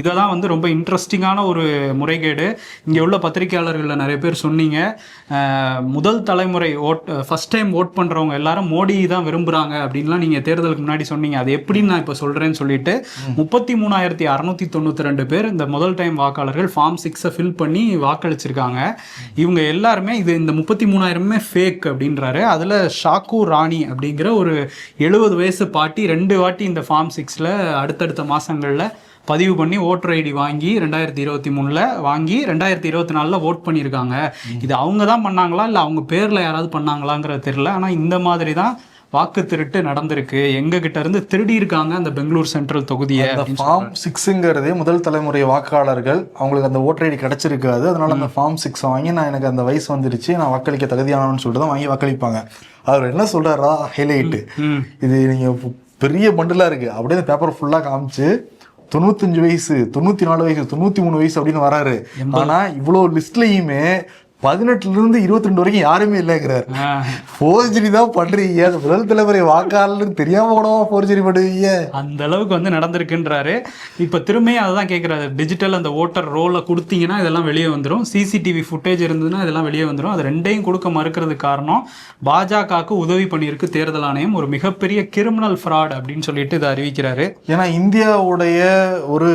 இதெல்லாம் வந்து ரொம்ப இன்ட்ரெஸ்டிங்கான ஒரு முறைகேடு. இங்கே உள்ள பத்திரிகையாளர்களில் நிறைய பேர் சொன்னீங்க, முதல் தலைமுறை ஃபர்ஸ்ட் டைம் ஓட் பண்ணுறவங்க எல்லாரும் மோடி தான் விரும்புகிறாங்க அப்படின்லாம் நீங்கள் தேர்தலுக்கு முன்னாடி சொன்னீங்க. அது எப்படின்னு நான் இப்போ சொல்கிறேன்னு சொல்லிட்டு 33,692 பேர் இந்த முதல் டைம் வாக்காளர்கள் ஃபார்ம் 6 ஃபில் பண்ணி வாக்களிச்சிருக்காங்க. இவங்க எல்லாருமே இந்த 33,000 ஃபேக் அப்படின்றாரு. அதில் ஷாக்கூர் ராணி அப்படிங்கிற ஒரு 70 வயசு பாட்டி 2 வாட்டி இந்த ஃபார்ம் 6 அடுத்தடுத்த மாதங்களில் பதிவு பண்ணி ஓட்டர் ஐடி வாங்கி 2023 வாங்கி 2024 ஓட் பண்ணியிருக்காங்க. இது அவங்க தான் பண்ணாங்களா இல்லை அவங்க பேரில் யாராவது பண்ணாங்களாங்கிறது தெரியல. ஆனால் இந்த மாதிரி தான் வாக்கு திருட்டு நடந்திருக்கு. எங்ககிட்ட இருந்து திருடி இருக்காங்க அந்த பெங்களூர் சென்ட்ரல் தொகுதியை. ஃபார்ம் 6ங்கிறதே முதல் தலைமுறை வாக்காளர்கள் அவங்களுக்கு அந்த ஓட்டர் ஐடி கிடைச்சிருக்காது. அதனால அந்த ஃபார்ம் 6 வாங்கி நான் எனக்கு அந்த வயசு வந்துருச்சு, நான் வாக்களிக்க தகுதியானவன்னு சொல்லிட்டு தான் வாங்கி வாக்களிப்பாங்க. அவர் என்ன சொல்றாரா ஹைலைட்டு, இது நீங்க பெரிய பண்டலா இருக்கு அப்படியே பேப்பர் ஃபுல்லா காமிச்சு 95 வயசு 94 வயசு 93 வயசு அப்படின்னு வராரு. ஆனா இவ்வளவு லிஸ்ட்லயுமே 18 இருந்து 22 வரைக்கும் யாருமே இல்லைங்கிறார். ஃபோர்ஜரி தான் பண்றீங்க, முதல் தலைமுறை வாக்காளர் தெரியாம கூட ஃபோர்ஜரி பண்ணுவீங்க. அந்த அளவுக்கு வந்து நடந்திருக்குன்றாரு. இப்ப திரும்பியும் அதை தான் கேட்கிறாரு, டிஜிட்டல் அந்த ஓட்டர் ரோலை கொடுத்தீங்கன்னா இதெல்லாம் வெளியே வந்துடும், சிசிடிவி ஃபுட்டேஜ் இருந்ததுன்னா இதெல்லாம் வெளியே வந்துடும். அது ரெண்டையும் கொடுக்க மறுக்கிறதுக்கு காரணம் பாஜகவுக்கு உதவி பண்ணியிருக்கு தேர்தல் ஆணையம், ஒரு மிகப்பெரிய கிரிமினல் ஃப்ராட் அப்படின்னு சொல்லிட்டு இதை அறிவிக்கிறாரு. ஏன்னா இந்தியாவுடைய ஒரு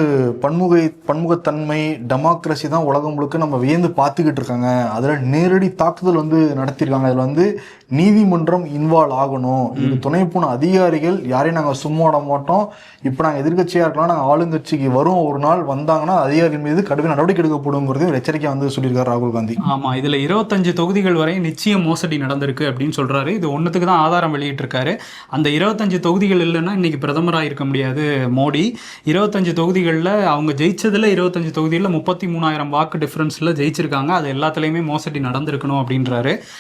பன்முகத்தன்மை டெமோக்ரஸி தான் உலகம் முழுக்க நம்ம வியந்து பார்த்துக்கிட்டு இருக்காங்க. அதில் நேரடி தாக்குதல் வந்து நடத்தியிருக்காங்க. அதில் வந்து நீதிமன்றம் இன்வால்வ் ஆகணும். இது துணை போன அதிகாரிகள் யாரையும் நாங்கள் சும்மா விட மாட்டோம். இப்போ நாங்கள் எதிர்கட்சியாக இருக்கலாம், நாங்கள் ஆளுங்கட்சிக்கு வரும் ஒரு நாள் வந்தாங்கன்னா அதிகாரிகள் மீது கடுமையான நடவடிக்கை எடுக்கப்படுங்கிறது ஒரு எச்சரிக்கை வந்து சொல்லியிருக்காரு ராகுல் காந்தி. ஆமாம், இதில் 25 தொகுதிகள் வரை நிச்சயம் மோசடி நடந்திருக்கு அப்படின்னு சொல்கிறாரு. இது ஒன்றுத்துக்கு தான் ஆதாரம் வெளியிட்டிருக்காரு. அந்த 25 தொகுதிகள் இல்லைன்னா இன்னைக்கு பிரதமராக இருக்க முடியாது மோடி. 25 தொகுதிகளில் அவங்க ஜெயிச்சதில் 25 தொகுதிகளில் 33,000 வாக்கு டிஃப்ரென்ஸில் ஜெயிச்சிருக்காங்க. அது எல்லாத்துலேயுமே மோசடி நடந்திருக்கணும் அப்படின்றாரு.